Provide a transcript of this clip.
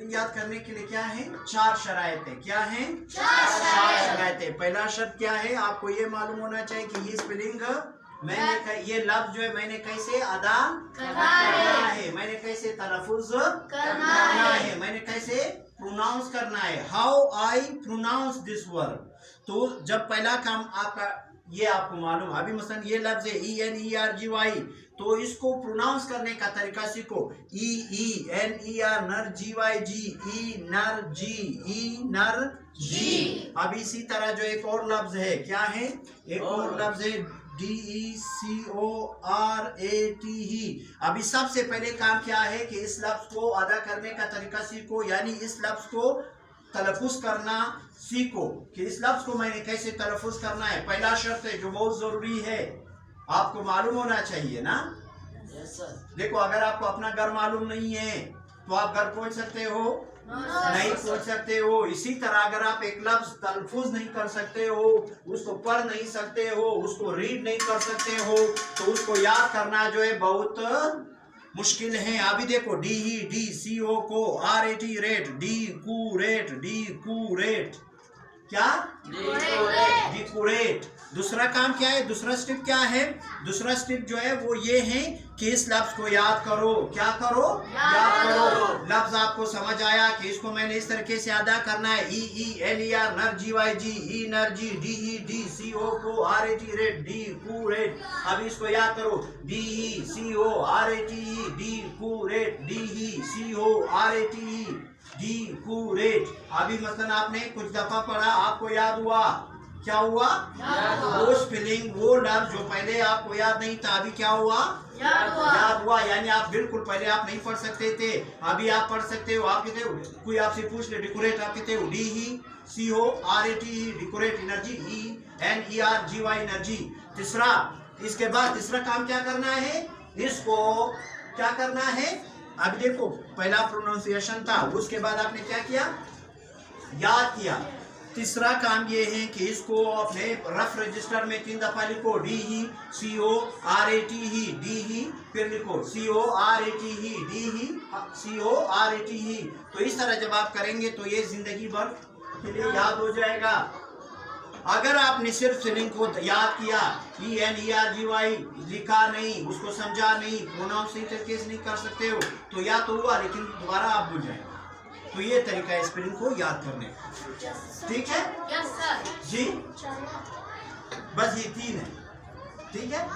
Spelling याद करने के लिए क्या है? 4 शरायतें। क्या है? 4 शरायतें। पहला शर्त क्या है? आपको ये मालूम होना चाहिए कि ये स्पेलिंग मैंने ये लफ्ज जो है मैंने कैसे अदा करना है, मैंने कैसे तलफ़ुज़ करना है, मैंने कैसे प्रोनाउंस करना है। How I pronounce this word. तो जब पहला काम आपका ये आपको मालूम, अभी मसलन ये लफ्ज है ENERGY, तो इसको प्रोनाउंस करने का तरीका सीखो। EENER नर GYG, ई नर जी, ई नर जी। अब इसी तरह जो एक और लफ्ज है, क्या है? एक और लफ्ज है DECORATE। अभी सबसे पहले काम क्या है कि इस लफ्ज को अदा करने का तरीका सीखो, यानी इस लफ्ज को तलफ़ुज़ करना सीखो कि इस लफ्ज को मैंने कैसे तलफ़ुज़ करना है। पहला शर्त है जो बहुत जरूरी है, आपको मालूम होना चाहिए ना। देखो, अगर आपको अपना घर मालूम नहीं है तो आप घर पहुंच सकते हो? नहीं पहुंच सकते हो। इसी तरह अगर आप एक लफ्ज तलफ़ुज़ नहीं कर सकते हो, उसको पढ़ नहीं सकते हो, उसको रीड नहीं कर सकते हो, तो उसको याद करना जो है बहुत मुश्किल है। अभी देखो, DEDCORATE रेट, डिकोरेट, क्या? डिकोरेट। दूसरा काम क्या है? दूसरा स्टेप क्या है? दूसरा स्टेप जो है वो ये है कि इस लफ्ज को याद करो। क्या करो? याद करो। लफ्ज आपको समझ आया कि इसको मैंने इस तरीके से अदा करना है। EELER नर GYG, ई नर जी, DEDCORATE रेट, डिकोरेट। अब इसको याद करो, DECORATE, डिकोरेट, DECORATE, डिकोरेट। अभी मतलब आपने कुछ दफा पढ़ा, आपको याद हुआ। क्या हुआ? वो स्पेलिंग, वो लफ्ज जो पहले आपको याद नहीं था, अभी क्या हुआ? याद हुआ। यानी आप बिल्कुल पहले आप नहीं पढ़ सकते थे, अभी आप पढ़ सकते हो। आप कहते हो, कोई आपसे पूछ ले डिकोरेट, आप कहते हो DECORATE, decorate, energy, ENERGY energy. तीसरा, इसके बाद तीसरा काम क्या करना है? इसको क्या करना है? अब देखो, पहला प्रोनाउंसिएशन था, उसके बाद आपने क्या किया? याद किया। तीसरा काम ये है कि इसको अपने रफ रजिस्टर में 3 दफा लिखो। DECORATE, फिर लिखो CORATE। तो इस तरह जब आप करेंगे तो ये जिंदगी भर के लिए याद हो जाएगा। अगर आपने सिर्फ स्पेलिंग को याद किया, ENERGY लिखा नहीं, उसको समझा नहीं, प्रोनाउंस सही तरीके से नहीं कर सकते हो, तो या तो हुआ, लेकिन दोबारा आप भूल जाएंगे। तो ये तरीका है स्पेलिंग को याद करने का। ठीक है? जी, बस ये 3 है। ठीक है?